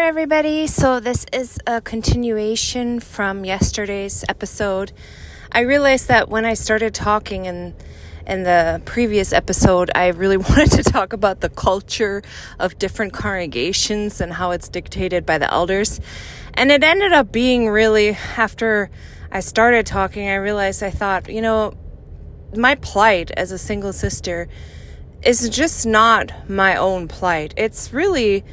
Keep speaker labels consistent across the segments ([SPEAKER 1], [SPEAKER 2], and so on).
[SPEAKER 1] there, everybody. So this is a continuation from yesterday's episode. I realized that when I started talking in the previous episode, I really wanted to talk about the culture of different congregations and how it's dictated by the elders. And it ended up being really, after I started talking, I realized I thought, my plight as a single sister is just not my own plight. It's really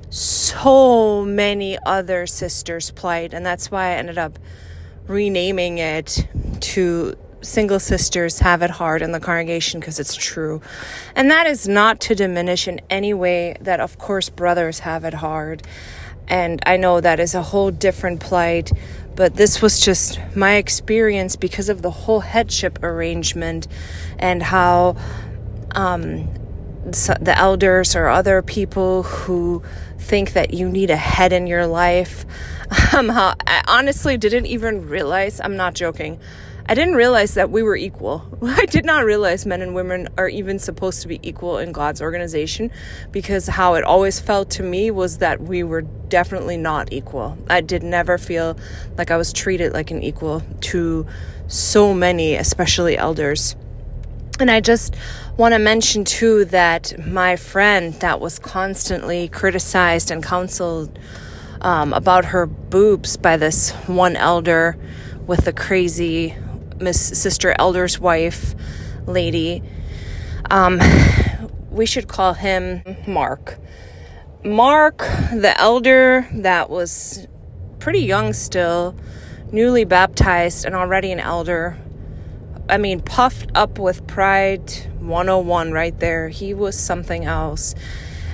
[SPEAKER 1] so many other sisters' plight, and that's why I ended up renaming it to Single Sisters Have It Hard in the Congregation, because it's true. And that is not to diminish in any way that, of course, brothers have it hard. And I know that is a whole different plight, but this was just my experience because of the whole headship arrangement and how the elders or other people who think that you need a head in your life. How I honestly didn't even realize, I'm not joking, I didn't realize that we were equal. I did not realize men and women are even supposed to be equal in God's organization, because how it always felt to me was that we were definitely not equal. I did never feel like I was treated like an equal to so many, especially elders. And I just want to mention, too, that my friend that was constantly criticized and counseled about her boobs by this one elder with the crazy Sister Elder's wife lady, we should call him Mark. Mark, the elder that was pretty young still, newly baptized and already an elder. I mean, puffed up with pride 101 right there. He was something else.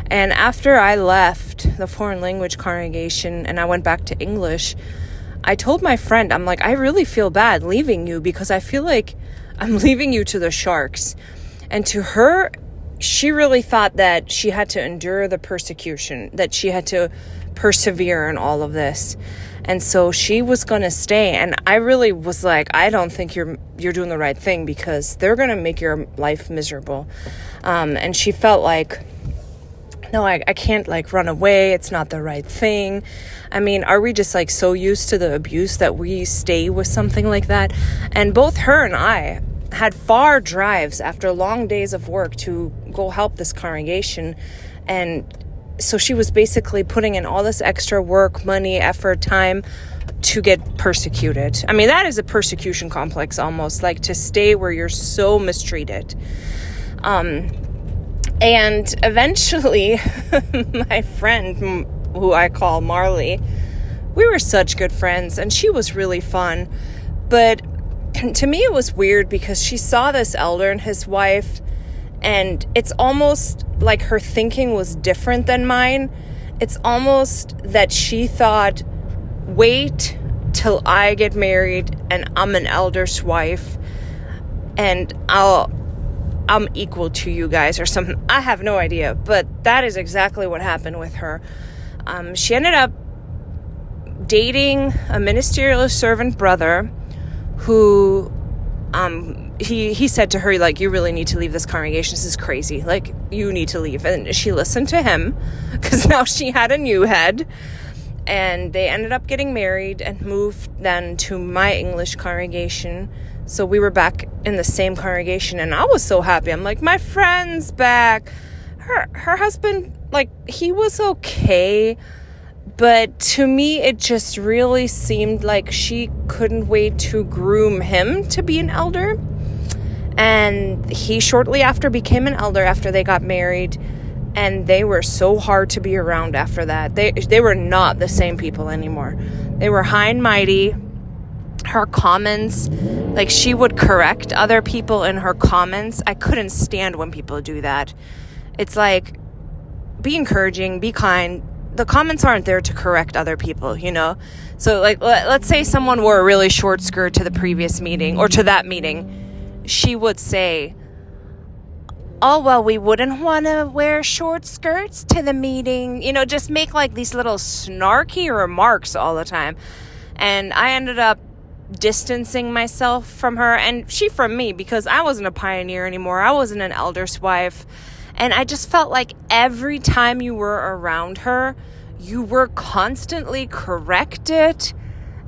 [SPEAKER 1] And after I left the foreign language congregation and I went back to English, I told my friend, I'm like, I really feel bad leaving you because I feel like I'm leaving you to the sharks. And to her, she really thought that she had to endure the persecution, that she had to persevere in all of this. And so she was going to stay. And I really was like, I don't think you're doing the right thing, because they're going to make your life miserable. And she felt like, no, I can't run away. It's not the right thing. I mean, are we just so used to the abuse that we stay with something like that? And both her and I had far drives after long days of work to go help this congregation. And so she was basically putting in all this extra work, money, effort, time to get persecuted. I mean, that is a persecution complex almost, to stay where you're so mistreated. And eventually, my friend, who I call Marley, we were such good friends, and she was really fun. But to me, it was weird because she saw this elder and his wife, and it's almost like her thinking was different than mine. It's almost that she thought, wait till I get married and I'm an elder's wife and I'm equal to you guys or something. I have no idea, but that is exactly what happened with her. She ended up dating a ministerial servant brother who he said to her, you really need to leave this congregation. This is crazy. You need to leave. And she listened to him because now she had a new head. And they ended up getting married and moved then to my English congregation. So we were back in the same congregation, and I was so happy. I'm like, my friend's back. Her husband, he was okay. But to me, it just really seemed like she couldn't wait to groom him to be an elder. And he shortly after became an elder after they got married. And they were so hard to be around after that. They were not the same people anymore. They were high and mighty. Her comments, she would correct other people in her comments. I couldn't stand when people do that. It's be encouraging, be kind. The comments aren't there to correct other people, So let's say someone wore a really short skirt to the previous meeting or to that meeting. She would say, oh, well, we wouldn't want to wear short skirts to the meeting. Just make these little snarky remarks all the time. And I ended up distancing myself from her, and she from me, because I wasn't a pioneer anymore. I wasn't an elder's wife. And I just felt like every time you were around her, you were constantly corrected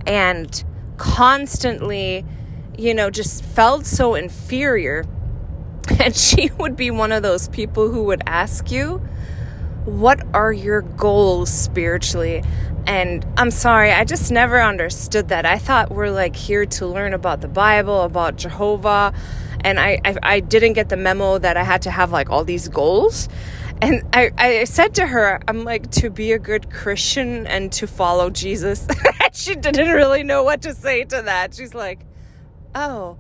[SPEAKER 1] and constantly, just felt so inferior. And she would be one of those people who would ask you, what are your goals spiritually? And I'm sorry, I just never understood that. I thought we're like here to learn about the Bible, about Jehovah. And I didn't get the memo that I had to have like all these goals. And I said to her, I'm like, to be a good Christian and to follow Jesus. She didn't really know what to say to that. She's like, oh.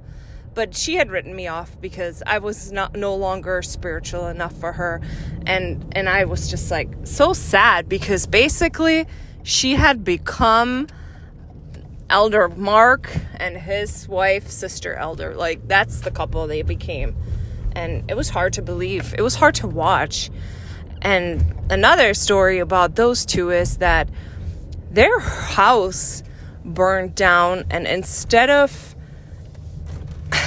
[SPEAKER 1] But she had written me off because I was no longer spiritual enough for her. And I was just like so sad because basically she had become Elder Mark and his wife, Sister Elder. Like, that's the couple they became. And it was hard to believe. It was hard to watch. And another story about those two is that their house burned down, and instead of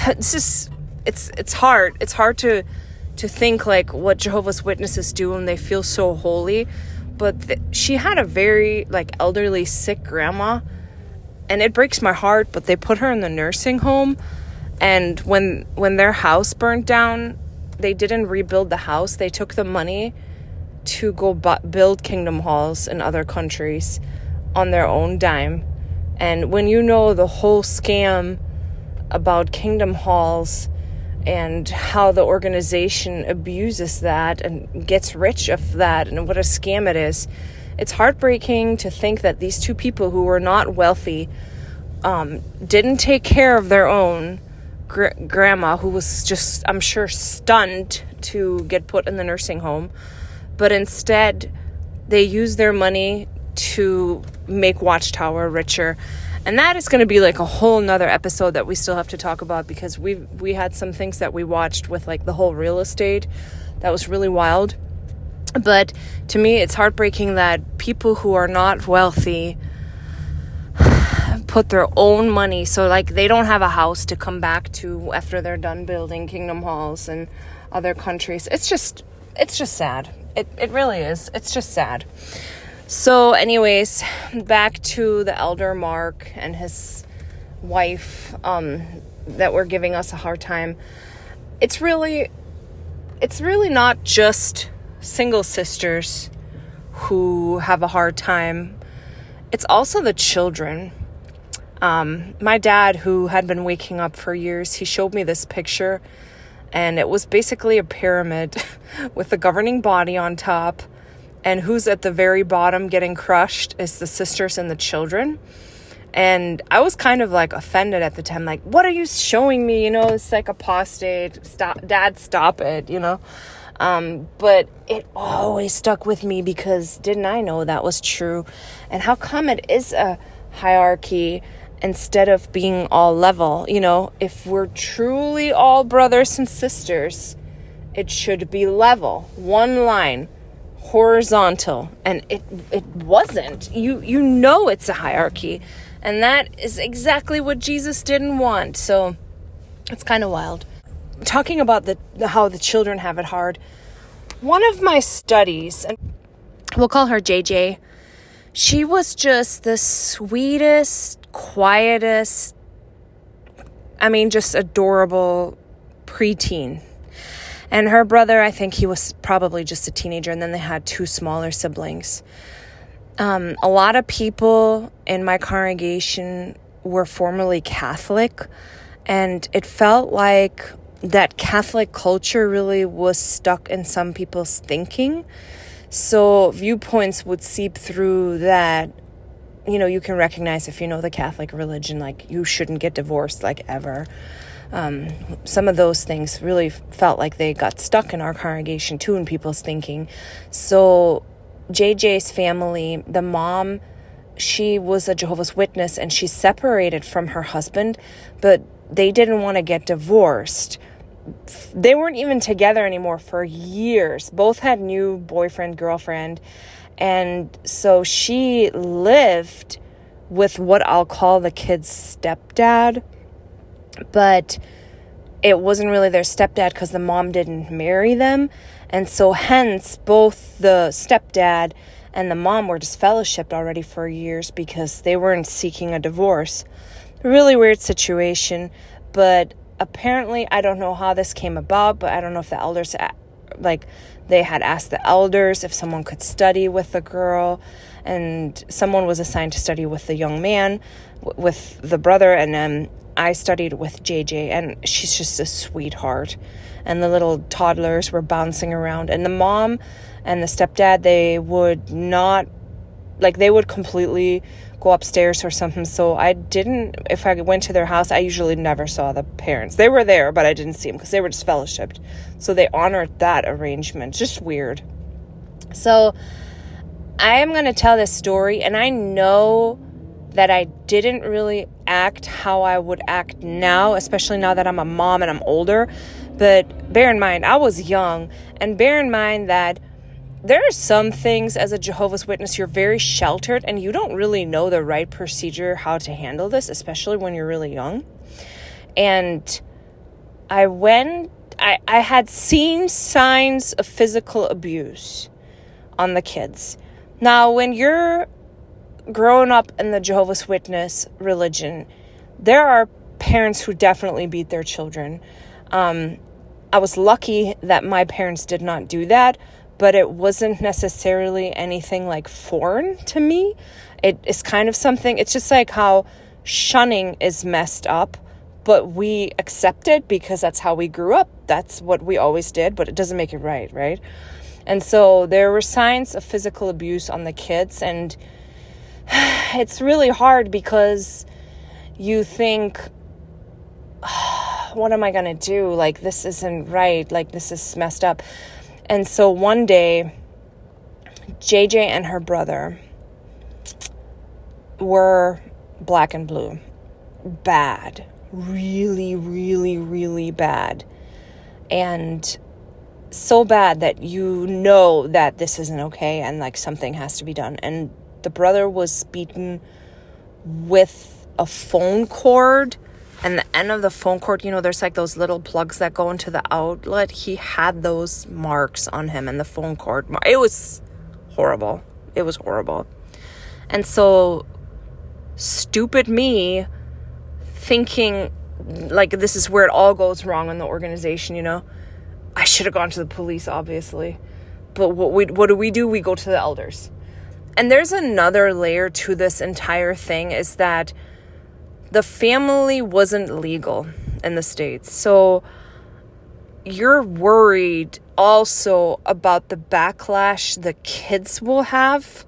[SPEAKER 1] it's hard to think like what Jehovah's Witnesses do when they feel so holy, but she had a very like elderly sick grandma, and it breaks my heart, but they put her in the nursing home. And when their house burned down, they didn't rebuild the house. They took the money to go build kingdom halls in other countries on their own dime. And when you know the whole scam about kingdom halls and how the organization abuses that and gets rich of that and what a scam it is, it's heartbreaking to think that these two people who were not wealthy didn't take care of their own grandma, who was just, I'm sure, stunned to get put in the nursing home, but instead they used their money to make Watchtower richer. And that is going to be like a whole nother episode that we still have to talk about, because we had some things that we watched with like the whole real estate that was really wild. But to me, it's heartbreaking that people who are not wealthy put their own money, so like they don't have a house to come back to after they're done building kingdom halls in other countries. It's just sad. It really is. It's just sad. So anyways, back to the Elder Mark and his wife that were giving us a hard time. It's really not just single sisters who have a hard time. It's also the children. My dad, who had been waking up for years, he showed me this picture, and it was basically a pyramid with the governing body on top. And who's at the very bottom getting crushed is the sisters and the children. And I was kind of like offended at the time. Like, what are you showing me? It's like apostate. Stop, Dad, stop it, But it always stuck with me because didn't I know that was true? And how come it is a hierarchy instead of being all level? If we're truly all brothers and sisters, it should be level, one line, horizontal. And it wasn't. It's a hierarchy, and that is exactly what Jesus didn't want. So it's kind of wild. Talking about how the children have it hard, one of my studies, and we'll call her JJ, she was just the sweetest, quietest, just adorable preteen. And her brother, I think he was probably just a teenager, and then they had two smaller siblings. A lot of people in my congregation were formerly Catholic, and it felt like that Catholic culture really was stuck in some people's thinking. So viewpoints would seep through that, you can recognize if you know the Catholic religion, like you shouldn't get divorced, like ever. Some of those things really felt like they got stuck in our congregation too in people's thinking. So JJ's family, the mom, she was a Jehovah's Witness, and she separated from her husband, but they didn't want to get divorced. They weren't even together anymore for years. Both had new boyfriend, girlfriend. And so she lived with what I'll call the kid's stepdad. But it wasn't really their stepdad because the mom didn't marry them. And so hence both the stepdad and the mom were disfellowshipped already for years because they weren't seeking a divorce. Really weird situation, but apparently, I don't know how this came about, but I don't know if the elders, they had asked the elders if someone could study with the girl, and someone was assigned to study with the young man, with the brother, and then I studied with JJ, and she's just a sweetheart. And the little toddlers were bouncing around, and the mom and the stepdad, they would not, they would completely go upstairs or something. So if I went to their house, I usually never saw the parents. They were there, but I didn't see them because they were just fellowshipped. So they honored that arrangement. Just weird. So I am going to tell this story, and I know that I didn't really act how I would act now, especially now that I'm a mom and I'm older. But bear in mind, I was young, and bear in mind that there are some things as a Jehovah's Witness, you're very sheltered and you don't really know the right procedure, how to handle this, especially when you're really young. And I had seen signs of physical abuse on the kids. Now, when you're growing up in the Jehovah's Witness religion, there are parents who definitely beat their children. I was lucky that my parents did not do that, but it wasn't necessarily anything foreign to me. It is kind of something, it's just like how shunning is messed up, but we accept it because that's how we grew up. That's what we always did, but it doesn't make it right? And so there were signs of physical abuse on the kids, and it's really hard because you think, what am I going to do? This isn't right. This is messed up. And so one day, JJ and her brother were black and blue. Bad. Really, really, really bad. And so bad that you know that this isn't okay and something has to be done. And the brother was beaten with a phone cord, and the end of the phone cord, there's those little plugs that go into the outlet. He had those marks on him and the phone cord. It was horrible. It was horrible. And so stupid me thinking this is where it all goes wrong in the organization, I should have gone to the police, obviously. But what do? We go to the elders. And there's another layer to this entire thing, is that the family wasn't legal in the States. So you're worried also about the backlash the kids will have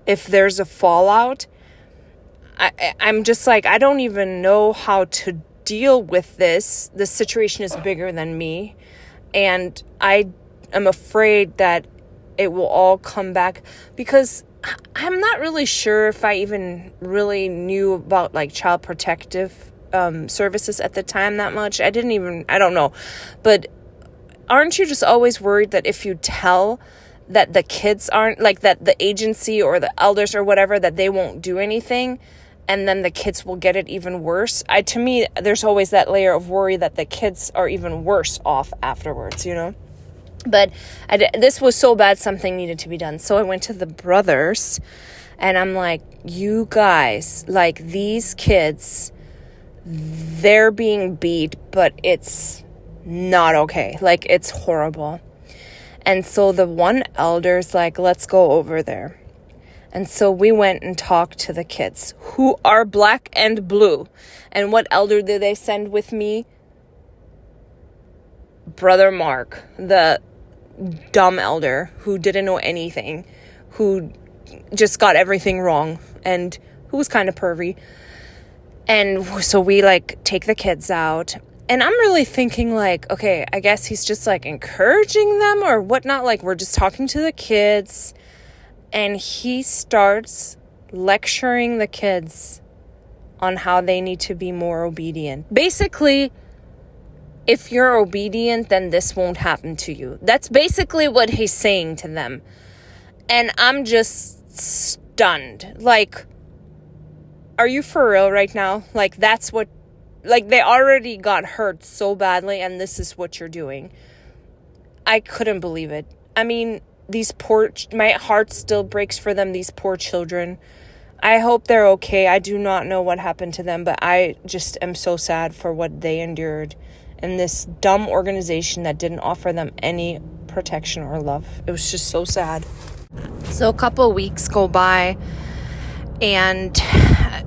[SPEAKER 1] if there's a fallout. I'm just I don't even know how to deal with this. The situation is bigger than me. And I am afraid that it will all come back, because I'm not really sure if I even really knew about child protective services at the time that much. I don't know. But aren't you just always worried that if you tell that the kids aren't, that the agency or the elders or whatever, that they won't do anything, and then the kids will get it even worse? To me, there's always that layer of worry that the kids are even worse off afterwards, But this was so bad, something needed to be done. So I went to the brothers, and I'm like, you guys, these kids, they're being beat, but it's not okay. It's horrible. And so the one elder's let's go over there. And so we went and talked to the kids, who are black and blue. And what elder did they send with me? Brother Mark, the dumb elder who didn't know anything, who just got everything wrong, and who was kind of pervy. And so we take the kids out, and I'm really thinking okay, I guess he's just encouraging them or whatnot. We're just talking to the kids, and he starts lecturing the kids on how they need to be more obedient. Basically, if you're obedient, then this won't happen to you. That's basically what he's saying to them. And I'm just stunned. Are you for real right now? That's what, they already got hurt so badly, and this is what you're doing. I couldn't believe it. I mean, my heart still breaks for them, these poor children. I hope they're okay. I do not know what happened to them, but I just am so sad for what they endured in this dumb organization that didn't offer them any protection or love. It was just so sad. So a couple weeks go by, and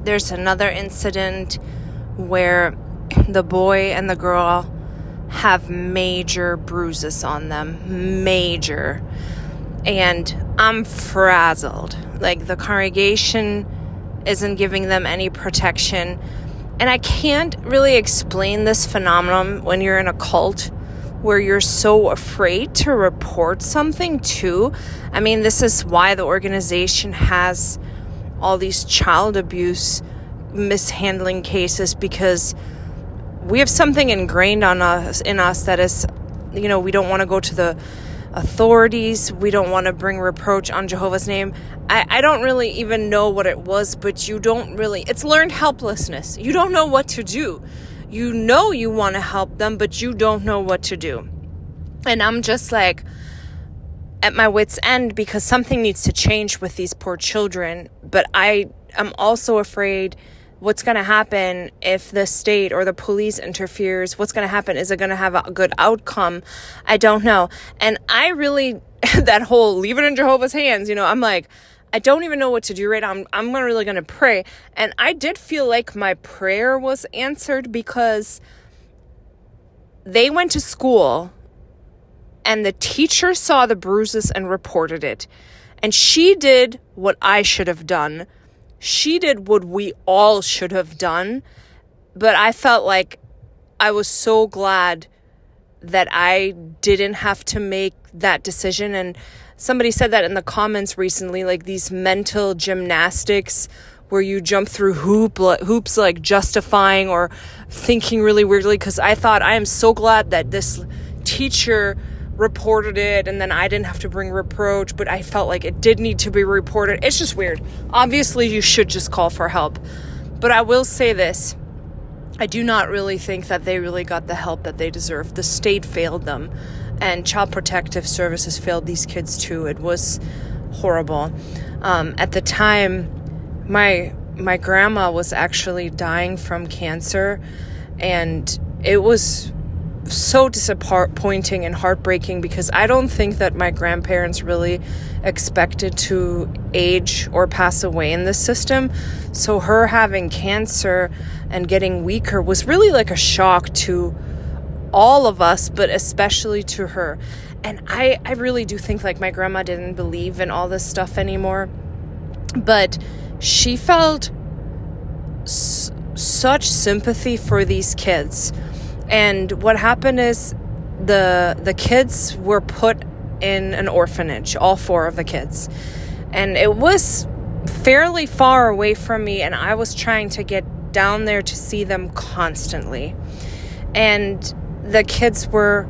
[SPEAKER 1] there's another incident where the boy and the girl have major bruises on them. Major. And I'm frazzled. Like, the congregation isn't giving them any protection. And I can't really explain this phenomenon when you're in a cult where you're so afraid to report something too. I mean, this is why the organization has all these child abuse mishandling cases, because we have something ingrained in us that is, we don't want to go to the authorities. We don't want to bring reproach on Jehovah's name. I don't really even know what it was, but it's learned helplessness. You don't know what to do. You know you want to help them, but you don't know what to do. And I'm just like at my wit's end, because something needs to change with these poor children. But I am also afraid what's going to happen if the state or the police interferes. What's going to happen? Is it going to have a good outcome? I don't know. And I really, that whole leave it in Jehovah's hands, I'm like, I don't even know what to do right now. I'm really going to pray. And I did feel like my prayer was answered, because they went to school and the teacher saw the bruises and reported it. And she did what I should have done. She did what we all should have done. But I felt like I was so glad that I didn't have to make that decision. And somebody said that in the comments recently, like these mental gymnastics where you jump through hoops, like justifying or thinking really weirdly. Because I thought, I am so glad that this teacher reported it and then I didn't have to bring reproach, but I felt like it did need to be reported. It's just weird. Obviously, you should just call for help. But I will say this. I do not really think that they really got the help that they deserved. The state failed them, and Child Protective Services failed these kids too. It was horrible. At the time, my grandma was actually dying from cancer, and it was so disappointing and heartbreaking, because I don't think that my grandparents really expected to age or pass away in this system. So her having cancer and getting weaker was really like a shock to all of us, but especially to her. And I really do think like my grandma didn't believe in all this stuff anymore, but she felt such sympathy for these kids. And what happened is the kids were put in an orphanage, all 4 of the kids. And it was fairly far away from me, and I was trying to get down there to see them constantly. And the kids were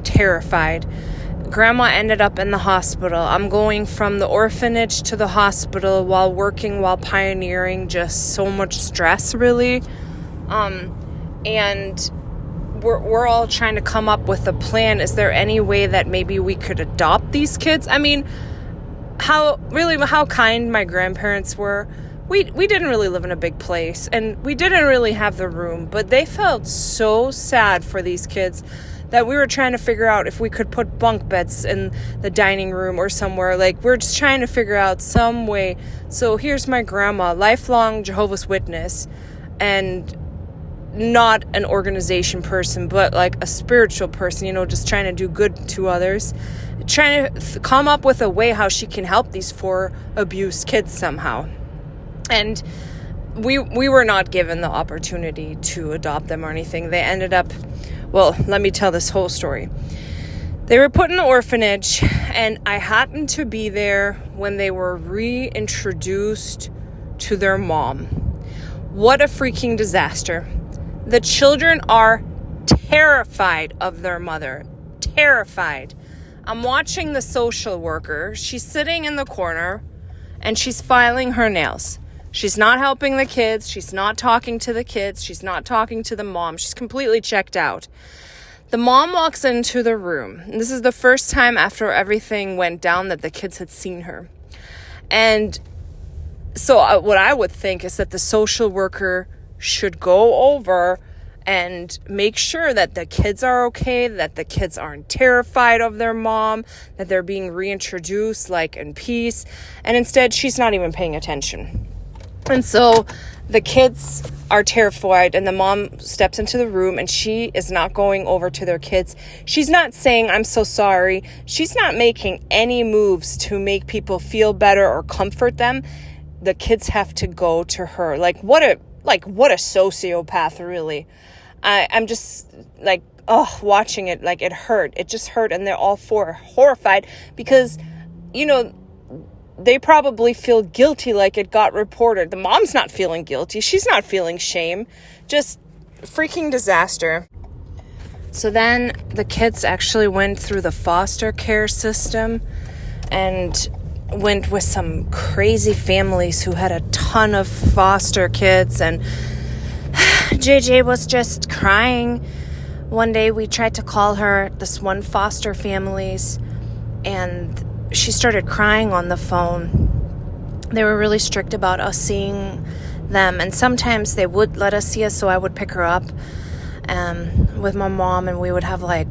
[SPEAKER 1] terrified. Grandma ended up in the hospital. I'm going from the orphanage to the hospital while pioneering, just so much stress, really. And we're all trying to come up with a plan. Is there any way that maybe we could adopt these kids? I mean, how kind my grandparents were. We didn't really live in a big place, and we didn't really have the room, but they felt so sad for these kids that we were trying to figure out if we could put bunk beds in the dining room or somewhere. Like, we're just trying to figure out some way. So here's my grandma, lifelong Jehovah's Witness, and not an organization person, but like a spiritual person, just trying to do good to others, trying to come up with a way how she can help these 4 abused kids somehow. And we were not given the opportunity to adopt them or anything. They ended up, well, let me tell this whole story. They were put in an orphanage, and I happened to be there when they were reintroduced to their mom. What a freaking disaster. The children are terrified of their mother. Terrified. I'm watching the social worker. She's sitting in the corner, and she's filing her nails. She's not helping the kids. She's not talking to the kids. She's not talking to the mom. She's completely checked out. The mom walks into the room. And this is the first time after everything went down that the kids had seen her. And so what I would think is that the social worker should go over and make sure that the kids are okay, that the kids aren't terrified of their mom, that they're being reintroduced like in peace. And instead, she's not even paying attention. And so the kids are terrified, and the mom steps into the room, and she is not going over to their kids. She's not saying, "I'm so sorry." She's not making any moves to make people feel better or comfort them. The kids have to go to her. What a sociopath, really. I'm just watching it, it hurt. It just hurt, and they're all four horrified because, they probably feel guilty like it got reported. The mom's not feeling guilty. She's not feeling shame. Just freaking disaster. So then the kids actually went through the foster care system and went with some crazy families who had a ton of foster kids. And JJ was just crying. One day we tried to call her, this one foster families, and she started crying on the phone. They were really strict about us seeing them, and sometimes they would let us see us, so I would pick her up with my mom, and we would have a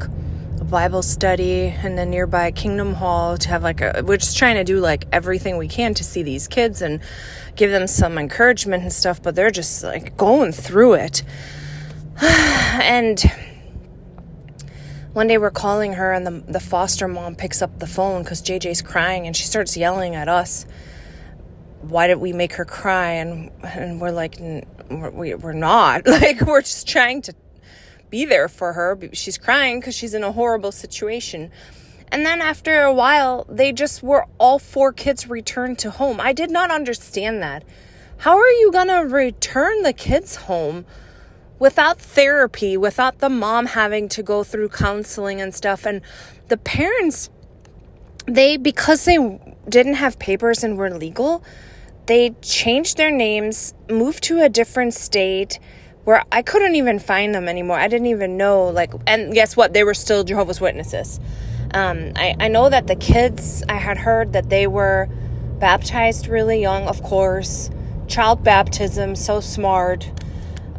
[SPEAKER 1] Bible study in the nearby Kingdom Hall to have we're just trying to do everything we can to see these kids and give them some encouragement and stuff, but they're just going through it. And one day we're calling her, and the foster mom picks up the phone because JJ's crying, and she starts yelling at us. Why did we make her cry? And we're like, we're not. We're just trying to be there for her. She's crying because she's in a horrible situation. And then after a while, they just were all four kids returned to home. I did not understand that. How are you going to return the kids home without therapy, without the mom having to go through counseling and stuff? And the parents, because they didn't have papers and were legal, they changed their names, moved to a different state where I couldn't even find them anymore. I didn't even know, and guess what? They were still Jehovah's Witnesses. I know that the kids, I had heard that they were baptized really young, of course. Child baptism, so smart.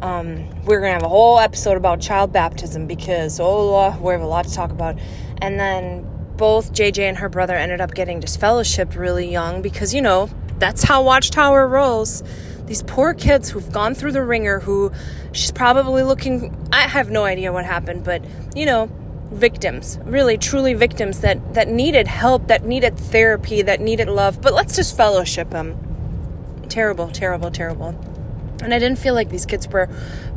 [SPEAKER 1] We're going to have a whole episode about child baptism because, we have a lot to talk about. And then both JJ and her brother ended up getting disfellowshipped really young because, that's how Watchtower rolls. These poor kids who've gone through the ringer, who she's probably I have no idea what happened, but, victims, really, truly victims that needed help, that needed therapy, that needed love. But let's just fellowship them. Terrible, terrible, terrible. And I didn't feel like these kids were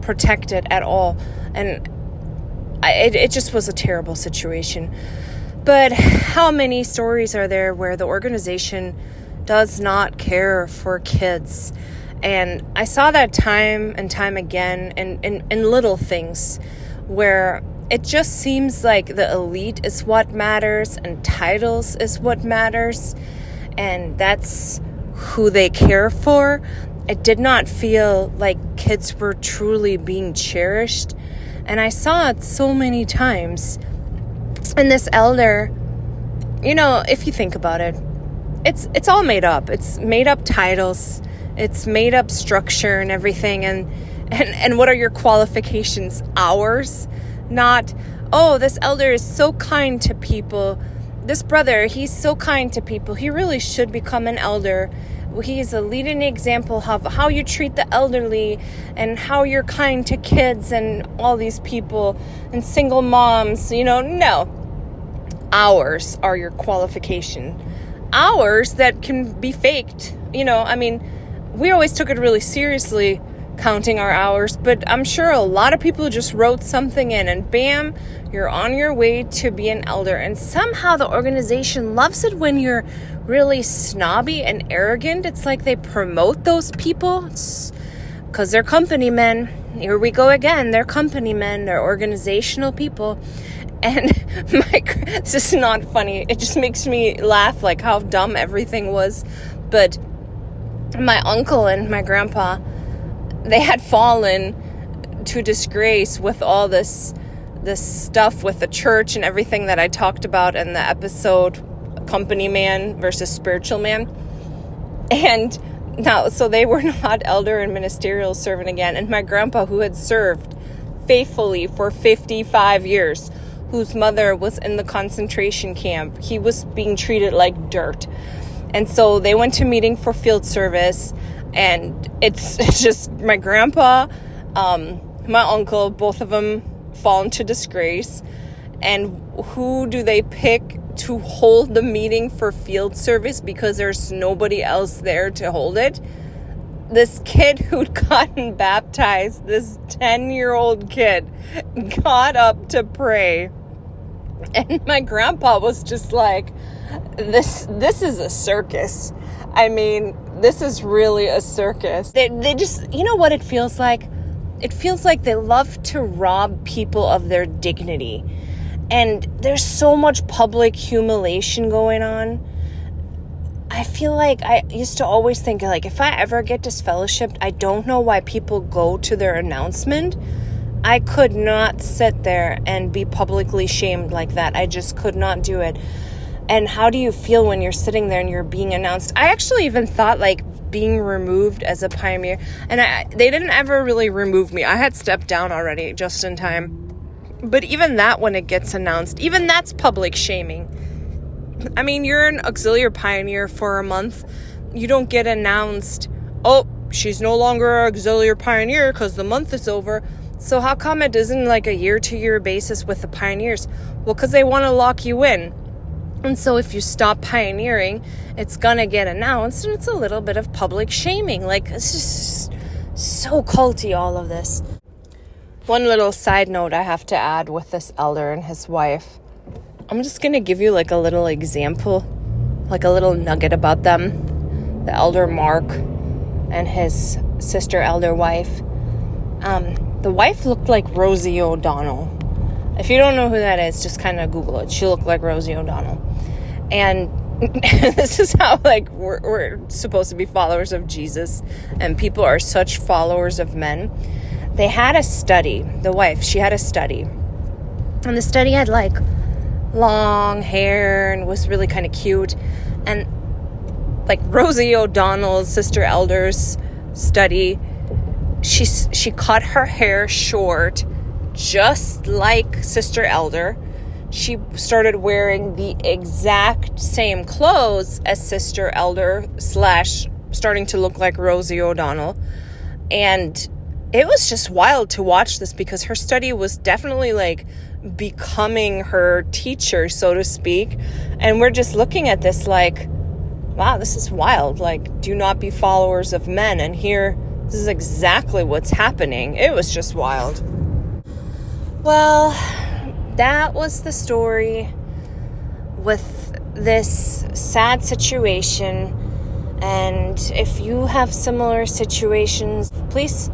[SPEAKER 1] protected at all. And it just was a terrible situation. But how many stories are there where the organization does not care for kids? And I saw that time and time again in little things where it just seems like the elite is what matters and titles is what matters. And that's who they care for. It did not feel like kids were truly being cherished. And I saw it so many times. And this elder, if you think about it, it's all made up. It's made up titles. It's made up structure and everything. And what are your qualifications? Ours? Not, this elder is so kind to people. This brother, he's so kind to people. He really should become an elder. He's a leading example of how you treat the elderly and how you're kind to kids and all these people and single moms. No. Ours are your qualification. Ours that can be faked. We always took it really seriously, counting our hours, but I'm sure a lot of people just wrote something in and bam, you're on your way to be an elder. And somehow the organization loves it when you're really snobby and arrogant. It's like they promote those people because they're company men. Here we go again. They're company men. They're organizational people. And this is not funny. It just makes me laugh, how dumb everything was. But my uncle and my grandpa, they had fallen to disgrace with all this stuff with the church and everything that I talked about in the episode Company Man versus Spiritual Man. And now, so they were not elder and ministerial servant again. And my grandpa, who had served faithfully for 55 years, whose mother was in the concentration camp, he was being treated like dirt. And so they went to meeting for field service, and it's just my grandpa, my uncle, both of them fall into disgrace. And who do they pick to hold the meeting for field service because there's nobody else there to hold it? This kid who'd gotten baptized, this 10-year-old kid, got up to pray. And my grandpa was just like, this is a circus. I mean, this is really a circus. They just, you know what it feels like? It feels like they love to rob people of their dignity. And there's so much public humiliation going on. I feel like I used to always think, like, if I ever get disfellowshipped, I don't know why people go to their announcement. I could not sit there and be publicly shamed like that. I just could not do it. And how do you feel when you're sitting there and you're being announced? I actually even thought, like, being removed as a pioneer. And they didn't ever really remove me. I had stepped down already just in time. But even that, when it gets announced, even that's public shaming. I mean, you're an auxiliary pioneer for a month. You don't get announced, oh, she's no longer an auxiliary pioneer because the month is over. So how come it isn't like a year-to-year basis with the pioneers? Well, because they want to lock you in. And so if you stop pioneering, it's going to get announced, and it's a little bit of public shaming. Like, it's just so culty, all of this. One little side note I have to add with this elder and his wife. I'm just going to give you like a little example, like a little nugget about them. The elder Mark and his sister elder wife. The wife looked like Rosie O'Donnell. If you don't know who that is, just kind of Google it. She looked like Rosie O'Donnell. And this is how, like, we're supposed to be followers of Jesus, and people are such followers of men. They had a study. The wife, she had a study. And the study had, like, long hair and was really kind of cute. And, like, Rosie O'Donnell's sister elder's study, she cut her hair short just like Sister Elder. She started wearing the exact same clothes as Sister Elder / starting to look like Rosie O'Donnell. And it was just wild to watch this because her study was definitely like becoming her teacher, so to speak. And we're just looking at this like, wow, this is wild. Like, do not be followers of men. And here, this is exactly what's happening. It was just wild. Well, that was the story with this sad situation. And if you have similar situations, please